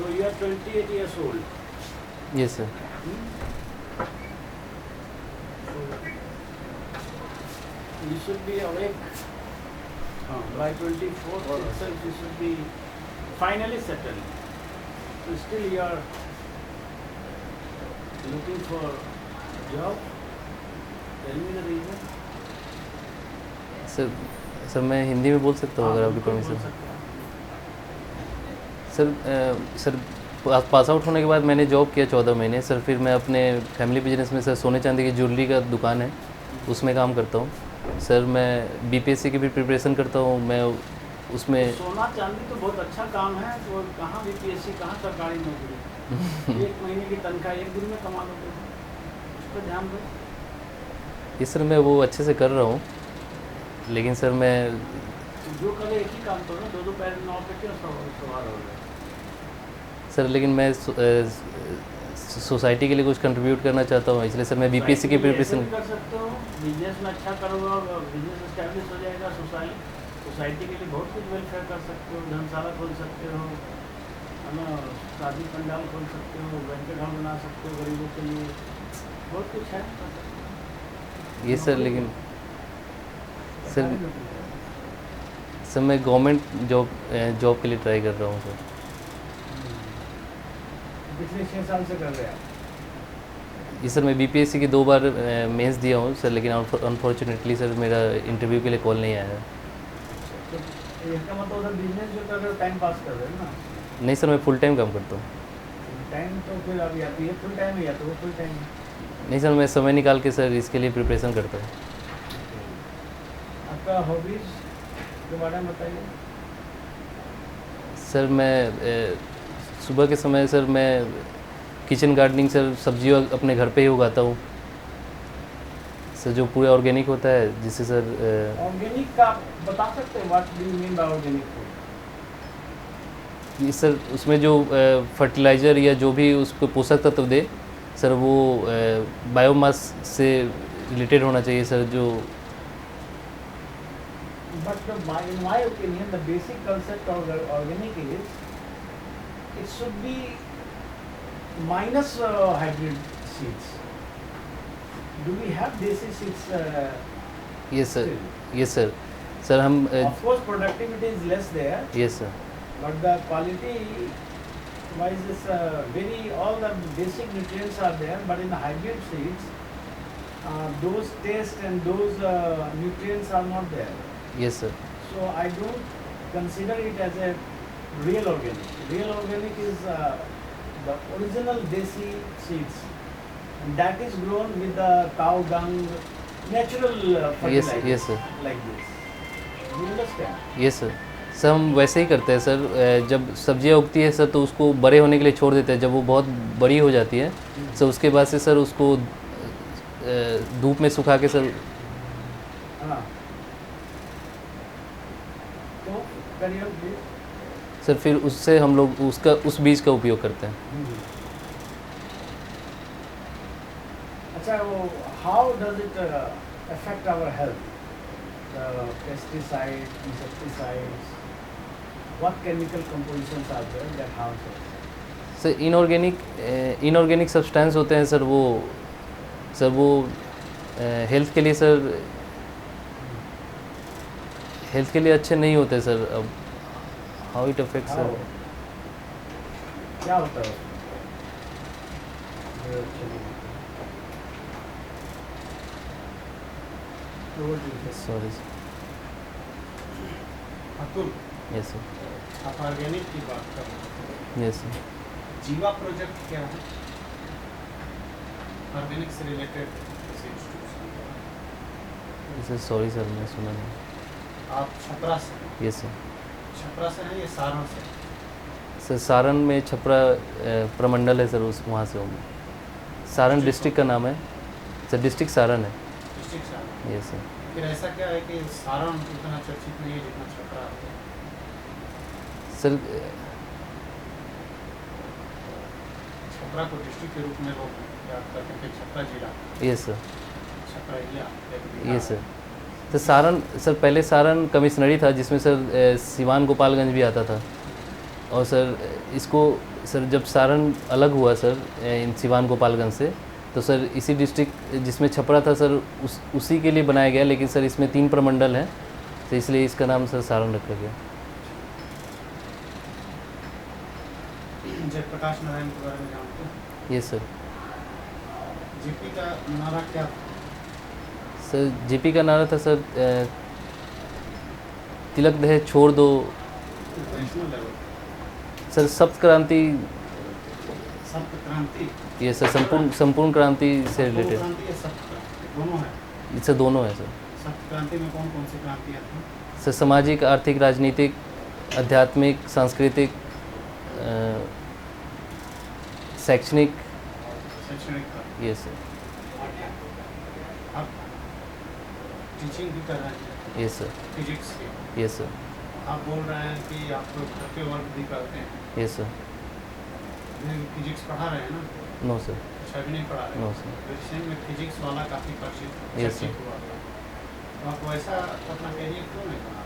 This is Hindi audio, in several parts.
So you are 28 years old. Yes, sir. You should be awake by 24th itself. You should be finally settled. So still you are looking for a job. Tell me the reason. Sir मैं हिंदी में बोल सकता हूँ अगर आपकी बिल्कुल बोल परमिशन। सकते हैं। सर पास आउट होने के बाद मैंने जॉब किया 14 महीने सर। फिर मैं अपने फैमिली बिजनेस में सर सोने चांदी की ज्वेलरी का दुकान है, उसमें काम करता हूँ सर। मैं बीपीएससी की भी प्रिपरेशन करता हूँ मैं उसमें। सोना चांदी तो बहुत अच्छा काम है। तो कहाँ बीपीएससी, कहाँ सरकारी नौकरी। 1 महीने की तनख्वाह 1 दिन में कमा लोगे, उस पर ध्यान दो। ये सर मैं वो अच्छे से कर रहा हूँ, लेकिन सर मैं जो करे एक ही काम करो ना, दो पैर नाव पे क्यों सवार हो रहे। सर लेकिन मैं सोसाइटी के लिए कुछ कंट्रीब्यूट करना चाहता हूँ, इसलिए सर मैं बीपीएससी की प्रिपरेशन कर सकते हो। बिजनेस में अच्छा करोगे, बिजनेस एस्टैब्लिश हो जाएगा। सोसाइटी के लिए बहुत कुछ वेलफेयर कर सकते हो। धर्मशाला खोल सकते हो, है ना, शादी पंडाल खोल सकते हो, बैंकेट हॉल बना सकते हो गरीबों के लिए। बहुत कुछ है कर सकते हो। ये सर। लेकिन सर मैं गवर्नमेंट जॉब के लिए ट्राई कर रहा हूँ सर। पिछले 6 साल से कर रहे हैं आप। ये सर मैं बीपीएससी की 2 बार मेंस दिया हूँ सर, लेकिन अनफॉर्चुनेटली सर मेरा इंटरव्यू के लिए कॉल नहीं आया है। तो इसका मतलब उधर बिजनेस जो कर रहे हो टाइम पास कर रहे हो ना। नहीं सर, मैं फुल टाइम काम करता हूँ। टाइम तो फिर अभी आती है फुल टाइम है या तो वो फुल टाइम है। नहीं सर, मैं समय निकाल के सर इसके लिए प्रिपरेशन करता हूँ। आपका हॉबीज़ के बारे में बताइए। सर मैं सुबह के समय सर मैं किचन गार्डनिंग सर, सब्जी अपने घर पे ही उगाता हूँ सर, जो पूरे ऑर्गेनिक होता है, जिससे सर ऑर्गेनिक का आप बता सकते हैं what do you mean by organic food. ये सर उसमें जो फर्टिलाइज़र या जो भी उसको पोषक तत्व दे सर, वो बायोमास से रिलेटेड होना चाहिए सर। जो But in my opinion, the basic concept of organic is it should be minus hybrid seeds. Do we have desi seeds? ये सर still? ये सर सर हम Of course, productivity is less there, ये sir but the quality wise is all the basic nutrients are there. But in the hybrid seeds, those taste and those nutrients are not there. ये sir So I don't consider it as a real organic. Real organic is the original desi seeds, and that is grown with the cow dung, natural fertilizer, yes sir. like this. You understand? ये सर हम वैसे ही करते हैं सर। जब सब्जियां उगती है सर, तो उसको बड़े होने के लिए छोड़ देते हैं। जब वो बहुत बड़ी हो जाती है सर, उसके बाद से सर उसको धूप में सुखा के सर। हाँ। तो करिए प्लीज। सर फिर उससे हम लोग उस बीज का उपयोग करते हैं। अच्छा, वो how does it affect our health? Pesticides, insecticides, what chemical compositions are there that harms us? Sir inorganic substance होते हैं सर, वो हेल्थ के लिए सर, हेल्थ के लिए अच्छे नहीं होते सर। अब हाउ इट अफेक्ट्स सर, क्या होता है? Sorry sir. Atul, yes sir. आप ऑर्गेनिक की बात कर रहे हैं। Yes sir. जीवा प्रोजेक्ट क्या है? ऑर्गेनिक से रिलेटेड सर सॉरी सर, मैं सुना नहीं। आप छपरा से? Yes sir. छपरा से हैं या सारण से? सर सारण में छपरा प्रमंडल है सर, उस वहाँ से हूँ। सारण डिस्ट्रिक्ट का नाम है सर, डिस्ट्रिक्ट सारण है। डिस्ट्रिक्ट सारण। Yes sir. फिर ऐसा क्या है कि सारण इतना चर्चित नहीं है जितना छपरा है? सर छपरा को डिस्ट्रिक्ट के रूप में लोग याद करते हैं, छपरा जिला, yes sir. Chhapra area. Yes sir. तो सारण सर, पहले सारण कमिश्नरी था, जिसमें सर सिवान गोपालगंज भी आता था और सर इसको सर जब सारण अलग हुआ सर इन सिवान गोपालगंज से, तो सर इसी डिस्ट्रिक्ट जिसमें छपरा था सर उसी के लिए बनाया गया, लेकिन सर इसमें 3 प्रमंडल हैं, तो इसलिए इसका नाम सर सारण रखा गया। जयप्रकाश नारायण के बारे में जानते हैं? ये सर जेपी का नारा क्या था? सर जेपी का नारा था सर तिलक दहेज छोड़ दो नेशनल लेवल सर, सप्त क्रांति, सप्त क्रांति, ये सर संपूर्ण क्रांति से रिलेटेड। क्रांति या सप्त क्रांति दोनों है? इससे दोनों है सर। सप्त क्रांति में कौन कौन सी क्रांतियाँ थी? सर सामाजिक, आर्थिक, राजनीतिक, आध्यात्मिक, सांस्कृतिक, शैक्षणिक, शैक्षणिक का। ये सर। आप टीचिंग भी कर रहे हैं ये सर। फिजिक्स की, ये सर। आप बोल रहे हैं कि आप घर पे वर्क भी करते हैं, ये सर। फिजिक्स पढ़ा रहे हैं ना? No sir. अच्छा, अभी नहीं पढ़ा रहे? No sir. रिसेंट में फिजिक्स वाला काफ़ी Yes, sir. चर्चित हुआ था, तो आप वैसा अपना करियर क्यों नहीं बना?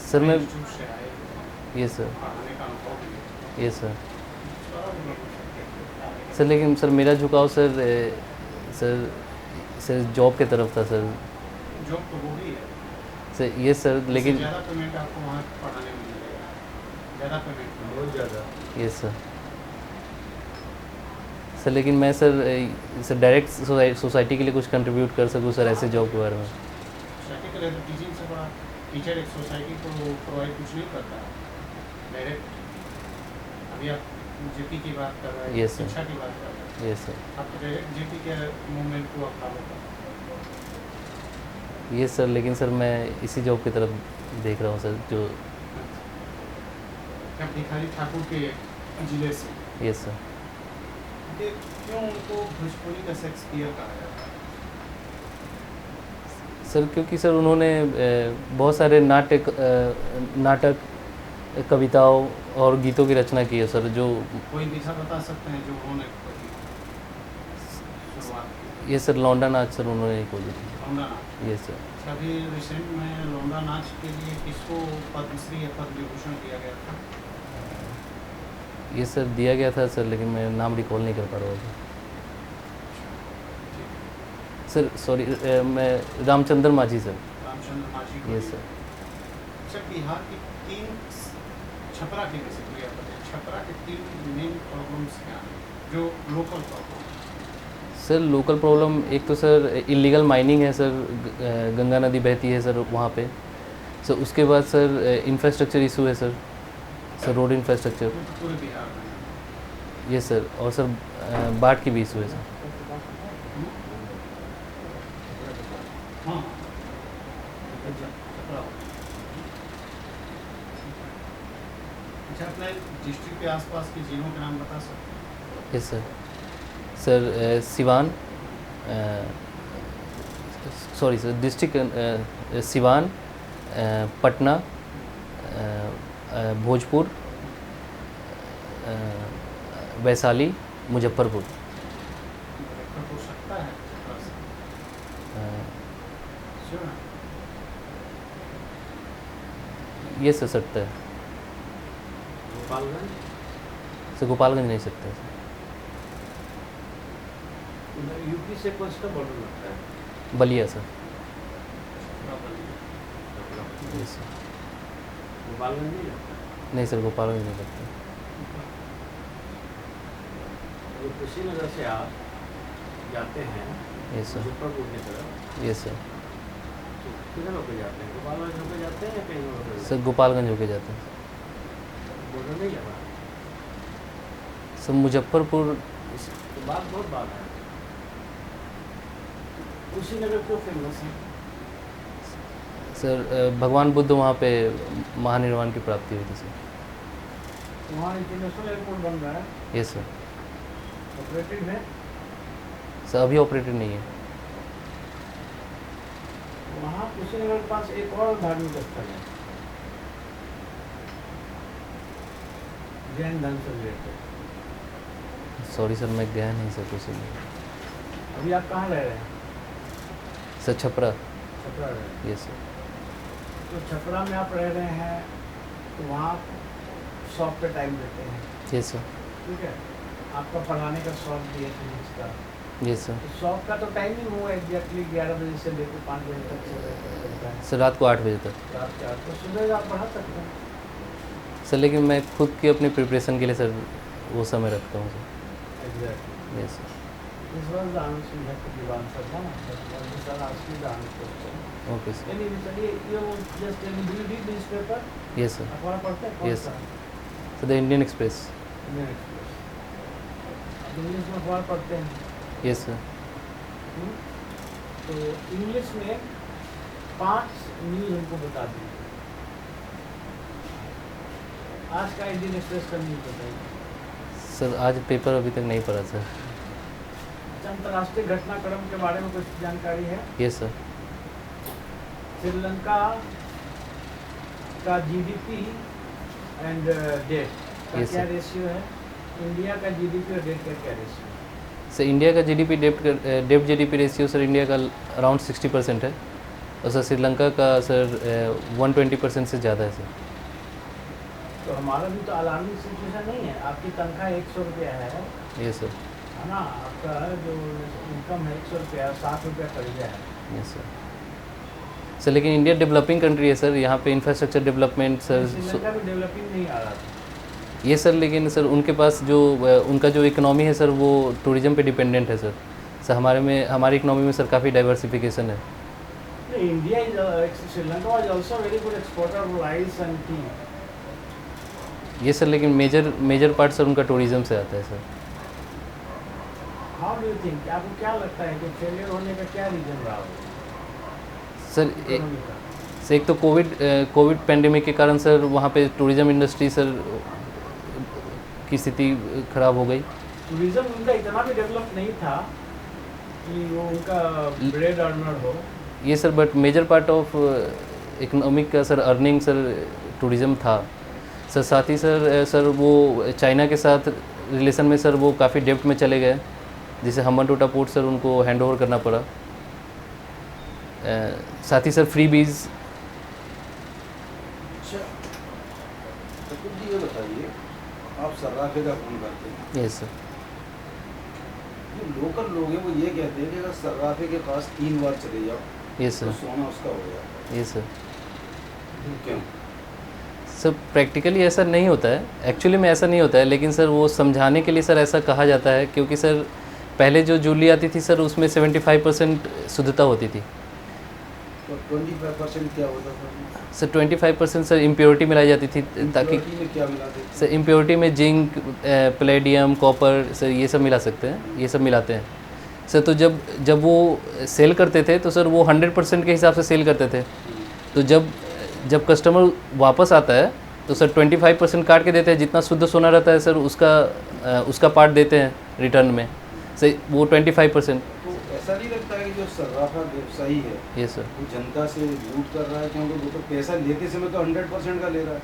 सर मैं इंस्टीट्यूट से आए, ये सर। पढ़ाने का अनुभव भी है। ये सर। सारा भी लोग सर लेकिन सर मेरा झुकाव सर सर सर जॉब की तरफ था सर। जॉब तो वो ही है, सर ये सर लेकिन ज़्यादा पेमेंट आपको वहाँ पढ़ाने में मिलेगा, ज़्यादा पेमेंट बहुत ज़्यादा। ये सर। सर लेकिन मैं सर डायरेक्ट सोसाइटी के लिए कुछ कंट्रीब्यूट कर सकूँ सर ऐसे जॉब के बारे में। सोसाइटी के लिए तो टीचिंग से बड़ा टीचर एक सोसाइटी को प्रोवाइड कुछ नहीं करता है डायरेक्ट। अभी आप जेपी की बात कर रहे हैं, Yes, sir. शिक्षा की बात कर रहे हैं, ये सर। आप तो डायरेक्ट जेपी के मूवमेंट को आप फॉलो कर। ये सर लेकिन सर मैं इसी जॉब की तरफ देख रहा हूँ सर जो। क्या भिखारी ठाकुर के जिले से ये सर। कि क्यों उनको भोजपुरी का शेक्सपियर कहा जाता है? सर क्योंकि सर उन्होंने बहुत सारे नाटक, कविताओं और गीतों की रचना की है सर, जो कोई विधा बता सकते हैं जो उन्होंने खोजी शुरुआत की? ये सर लौंडा नाच सर उन्होंने ही खोजी थी। लौंडा नाच। ये सर। अभी रिसेंट में लौंडा नाच के लिए किसको पद्मश्री या पद्म विभूषण दिया गया था? ये सर दिया गया था सर, लेकिन मैं नाम रिकॉल नहीं कर पा रहा हूँ सर। सॉरी, मैं रामचंद्र माझी सर। रामचंद्र माझी को ये दिया। सर। अच्छा, बिहार की 3 छपरा के बेसिकली आप बताइए, छपरा के 3 मेन प्रॉब्लम्स क्या हैं जो local problem? Sir local problem एक तो सर इलीगल माइनिंग है सर, गंगा नदी बहती है सर वहाँ पे। सर उसके बाद सर इंफ्रास्ट्रक्चर इशू है सर रोड इंफ्रास्ट्रक्चर। पूरे बिहार में। ये सर। और सर बाढ़ की भी इशू है सर। हाँ, छपरा। अच्छा, अपने डिस्ट्रिक्ट के आसपास के जिलों के नाम बता सकते हैं? Yes sir. Sir Siwan, sorry sir district Siwan, Patna, Bhojpur, Vaishali, Muzaffarpur. Muzaffarpur सकता है छपरा से? श्योर है? ये सर सकता है गोपालगंज सर, गोपालगंज नहीं सकता है उधर यूपी से कौन सा बॉर्डर लगता है? बलिया सर। छपरा बलिया। ये सर। गोपालगंज नहीं लगता। नहीं सर, गोपालगंज नहीं लगता। तो कुशीनगर से आप जाते हैं ये सर। मुजफ्फरपुर की तरफ, ये सर। तो किधर होकर जाते हैं? गोपालगंज होकर जाते हैं या कहीं और होकर जाते सर गोपालगंज होके जाते हैं हैं? बॉर्डर नहीं लगा सर। मुजफ्फरपुर तो बहुत बात है। कुशीनगर क्यों फेमस है? सर भगवान बुद्ध वहाँ पे महानिर्वाण की प्राप्ति हुई थी सर। वहाँ इंटरनेशनल एयरपोर्ट बन रहा है, ये सर। ऑपरेटिव है। सर अभी ऑपरेटेड नहीं है। वहाँ कुशीनगर के पास एक और धार्मिक स्थल है, जैन धर्म से रिलेटेड। सॉरी सर, मैं गया नहीं सर कुछ नहीं। अभी आप कहाँ रह रहे हैं? सर छपरा। छपरा रह रहे हैं। ये सर। तो छपरा में आप रह रहे हैं, तो वहाँ शॉप पे टाइम देते हैं, यस सर, ठीक है। आपका पढ़ाने का शॉप भी है फिजिक्स का, यस सर। तो शॉप का तो टाइमिंग हुआ एग्जैक्टली 11 बजे से लेकर 5 बजे तक चलता है, सर रात को 8 बजे तक। रात के 8, तो सुबह आप पढ़ा सकते हैं। सर लेकिन मैं खुद की अपनी प्रिपरेशन के लिए सर वो समय रखता हूँ sir. Exactly, yes sir, this was the answer you have to give answer ना, this are asking the answer. Okay sir, anyway चलिए, you just tell me, do you read newspaper? Yes sir, अखबार पढ़ते हैं? कौन Yes, सा? Sir the Indian Express. Indian Express. आप इंग्लिश में अखबार पढ़ते हैं? Yes sir, hmm? तो इंग्लिश में 5 न्यूज़ हमको बता दीजिए। आज का इंडियन एक्सप्रेस का न्यूज़ बताइए। सर आज पेपर अभी तक नहीं पढ़ा सर। अच्छा, अंतर्राष्ट्रीय घटनाक्रम के बारे में कुछ जानकारी है? यस सर, श्रीलंका का जीडीपी एंड डेट का Yes, क्या sir. रेशियो है? इंडिया का जीडीपी और डेट का क्या रेशियो है? सर इंडिया का जीडीपी डेप्ट जीडीपी रेशियो सर इंडिया का अराउंड 60% है, और सर श्रीलंका का सर 120% से ज़्यादा है सर। तो हमारा भी तो अलार्मिंग सिचुएशन नहीं है। आपकी तनख्वाह 100 रुपया है यस सर, ना? आपका जो इनकम है 100 रुपया, 60 रुपया कर्जा है। Yes sir. सर लेकिन इंडिया डेवलपिंग कंट्री है सर, यहाँ पे इंफ्रास्ट्रक्चर डेवलपमेंट सर श्रीलंका में डेवलपिंग नहीं आ रहा था। ये सर, लेकिन सर उनके पास जो उनका जो इकोनॉमी है सर वो टूरिज्म पे डिपेंडेंट है सर। सर हमारी इकोनॉमी में सर काफ़ी डाइवर्सिफिकेशन है। India is, Sri Lanka was also very good exporter of rice and T. ये सर लेकिन मेजर पार्ट सर उनका टूरिज्म से आता है sir. How do you think, आपको क्या लगता है कि फेलियर होने का क्या रीजन रहा होगा सर इकोनॉमी का? सर एक तो कोविड पेंडेमिक के कारण सर वहाँ पे टूरिज्म इंडस्ट्री सर की स्थिति खराब हो गई। टूरिज्म उनका इतना भी डेवलप नहीं था कि वो उनका ब्रेड अर्नर हो। ये sir but major part of economic का सर अर्निंग सर टूरिज्म था सर। साथ ही सर वो चाइना के साथ रिलेशन में सर वो काफ़ी डेप्ट में चले गए, जिसे हम्बनटोटा पोर्ट सर उनको हैंड ओवर करना पड़ा। साथ ही सर फ्री बीज। अच्छा, तो जी ये बताइए, आप सर्राफे का काम करते हैं, यस सर, जो लोकल लोग हैं वो ये कहते हैं कि अगर सर्राफे के पास 3 बार चले जाओ यस तो सर, सोना उसका हो जाता है। Yes sir. क्यों? सर प्रैक्टिकली ऐसा नहीं होता है, एक्चुअली में ऐसा नहीं होता है, लेकिन सर वो समझाने के लिए सर ऐसा कहा जाता है, क्योंकि सर पहले जो ज्वेलरी आती थी सर उसमें 75% शुद्धता होती थी। तो 25% क्या होता था? सर 25% सर इम्प्योरिटी मिलाई जाती थी, ताकि Impurity में क्या मिलाते थे? सर इम्प्योरिटी में जिंक, प्लेडियम, कॉपर सर ये सब मिला सकते हैं, ये सब मिलाते हैं सर। तो जब वो सेल करते थे तो सर वो 100% के हिसाब से सेल करते थे। तो जब कस्टमर वापस आता है तो सर 25% काट के देते हैं, जितना शुद्ध सोना रहता है सर उसका पार्ट देते हैं रिटर्न में सर, वो 25%। तो ऐसा नहीं लगता है कि जो सर्राफा व्यवसायी है ये सर, वो जनता से लूट कर रहा है, क्योंकि वो तो पैसा लेते समय तो 100% का ले रहा है।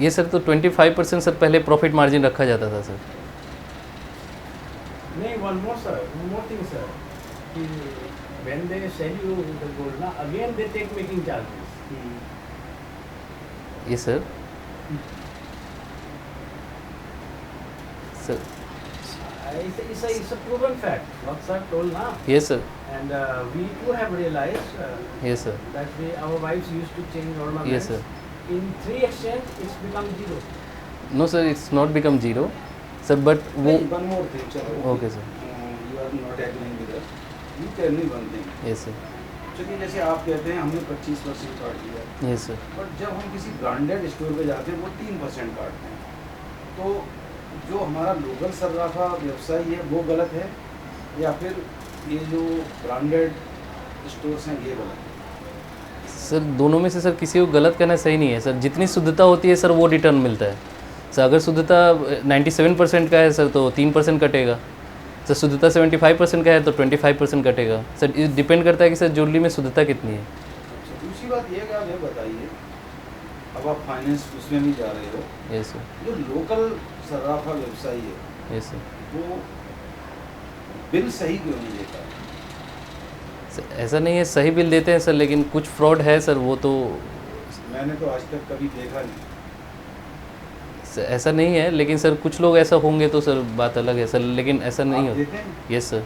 ये सर तो 25% सर पहले प्रॉफिट मार्जिन रखा जाता था सर। नहीं, one more thing sir, कि when they sell you the gold ना, again they take making charges। ये sir sir It's a proven fact, what sir told ना, ये sir, and we too have realized ये sir, that our wives used to change ornaments। Yes, sir. In 3 exchange it's become 0। No sir it's not become zero sir, but वो वन मोर थिंग, चलो okay sir, you are not agreeing with us, you tell me one thing. ये सर, चलिए जैसे आप कहते हैं हमने 25% काट दिया, ये सर, बट जब हम किसी ब्रांडेड स्टोर पे जाते हैं वो 3% काटते हैं, तो जो हमारा लोकल सर्राफा व्यवसायी है वो गलत है, या फिर ये जो ब्रांडेड स्टोर्स हैं ये गलत है? सर दोनों में से सर किसी को गलत कहना सही नहीं है सर। जितनी शुद्धता होती है सर वो रिटर्न मिलता है सर। अगर शुद्धता 97% का है सर तो 3% कटेगा सर, शुद्धता 75% का है तो 25% कटेगा सर। ये डिपेंड करता है कि सर ज्वेलरी में शुद्धता कितनी है। अच्छा, दूसरी बात ये कि आप ये बताइए, अब आप फाइनेंस उसमें भी जा रहे हो, ये सर, जो लोकल सर्राफा व्यवसायी है ये सर, वो बिल सही क्यों नहीं देता? सर ऐसा नहीं है, सही बिल देते हैं सर, लेकिन कुछ फ्रॉड है सर, वो तो मैंने तो आज तक कभी देखा नहीं। सर ऐसा नहीं है, लेकिन सर कुछ लोग ऐसा होंगे तो सर बात अलग है सर, लेकिन ऐसा नहीं आप हो। देते हैं यस सर,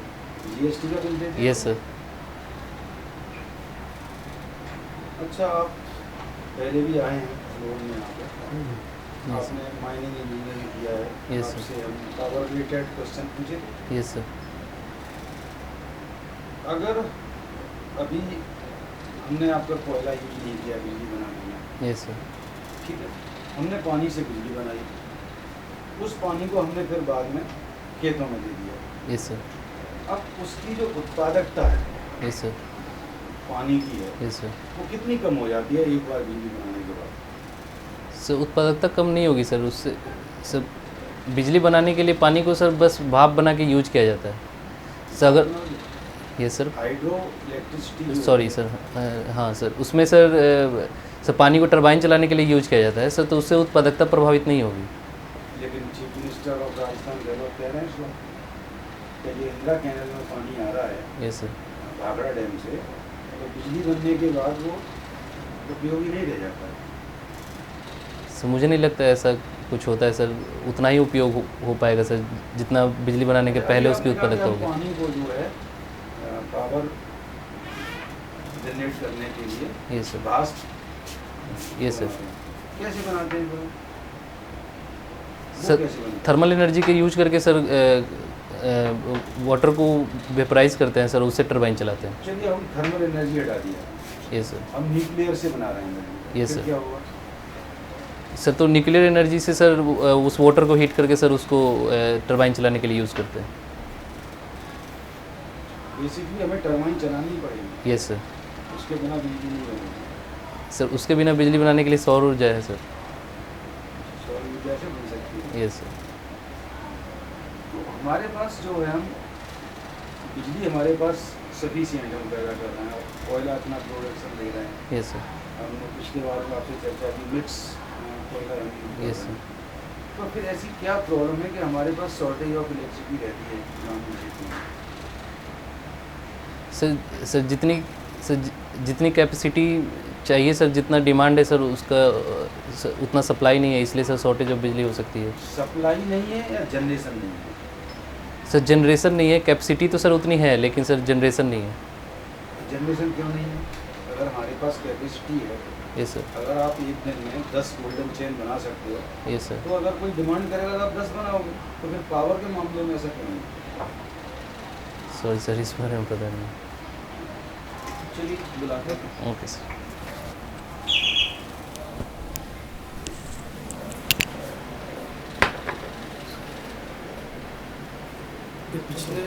जीएसटी का बिल देते हैं? Yes sir. अच्छा, आप पहले भी आए हैं लोन में यहाँ पे, आपने माइनिंग इंजीनियरिंग किया है, Yes, sir. आपसे हम पावर रिलेटेड क्वेश्चन पूछे थे। Yes sir. अगर अभी हमने आपका कोयला यूज नहीं किया बिजली बनाने में, यस सर। ठीक है, हमने पानी से बिजली बनाई, उस पानी को हमने फिर बाद में खेतों में दे दिया। Yes sir. अब उसकी जो उत्पादकता है यस सर। पानी की है, यस सर। वो कितनी कम हो जाती है एक बार बिजली बनाने के बाद? सर उत्पादकता कम नहीं होगी सर, उससे सर बिजली बनाने के लिए पानी को सर बस भाप बना के यूज किया जाता है सर। अगर yes sir, hydro electricity, sorry sir, हाँ सर, उसमें सर पानी को टरबाइन चलाने के लिए यूज किया जाता है सर, तो उससे उत्पादकता प्रभावित नहीं होगी। लेकिन chief minister of Rajasthan Gehlot कह रहे हैं इसको कि ये इंदिरा कैनाल में पानी आ रहा है यस सर। भाखड़ा डैम से, तो बिजली बनने के बाद वो उपयोगी नहीं रह जाता है। सर मुझे नहीं लगता ऐसा कुछ होता है सर, उतना ही उपयोग हो पाएगा सर जितना बिजली बनाने के पहले उसकी आपने कहा कि उत्पादकता हम होगी। पानी को जो है पावर जनरेट करने के लिए yes sir. Vast yes sir. कैसे बनाते हैं वो? सर कैसे बनाते हैं? थर्मल एनर्जी के यूज करके सर वाटर को वेपराइज करते हैं सर, उससे टरबाइन चलाते हैं। चलिए हम थर्मल एनर्जी हटा दिया, यस सर। हम न्यूक्लियर से बना रहे हैं एनर्जी, Yes, फिर sir. क्या होगा? सर तो न्यूक्लियर एनर्जी से सर उस वाटर को हीट करके सर उसको टरबाइन चलाने के लिए यूज़ करते हैं। बेसिकली हमें टरबाइन चलानी ही पड़ेगी, यस सर। उसके बिना बिजली नहीं बनेगी। सर उसके बिना बिजली बनाने के लिए सौर ऊर्जा है सर। सौर ऊर्जा से बन सकती है। Yes sir. तो हमारे पास जो है, हम बिजली हमारे पास सफिशिएंट हम पैदा कर रहे हैं, कोयला अपना प्रोडक्शन दे रहे हैं। Yes sir. हमने पिछली बार में आपसे चर्चा की मिक्स कोयला हम use कर यस रहे सर। हैं। तो फिर ऐसी क्या प्रॉब्लम है कि हमारे पास शॉर्टेज ऑफ इलेक्ट्रिसिटी रहती है ग्रामीण क्षेत्र में? सर जितनी कैपेसिटी चाहिए सर, जितना डिमांड है सर उसका उतना सप्लाई नहीं है, इसलिए सर शॉर्टेज ऑफ बिजली हो सकती है। सप्लाई नहीं है या जनरेशन नहीं है? सर जनरेशन नहीं है, कैपेसिटी तो सर उतनी है, लेकिन सर जनरेशन नहीं है। जनरेशन क्यों नहीं है? अगर हमारे पास कैपेसिटी है, यस सर। अगर आप एक दिन में 10 गोल्डन चेन बना सकते हो, यस सर। तो अगर कोई डिमांड करेगा तो आप 10 बनाओगे, तो फिर पावर के मामले में ऐसा क्यों नहीं? सॉरी सर, इस बारे में पता नहीं। चलिए बुलाते हैं। Okay sir. पिछले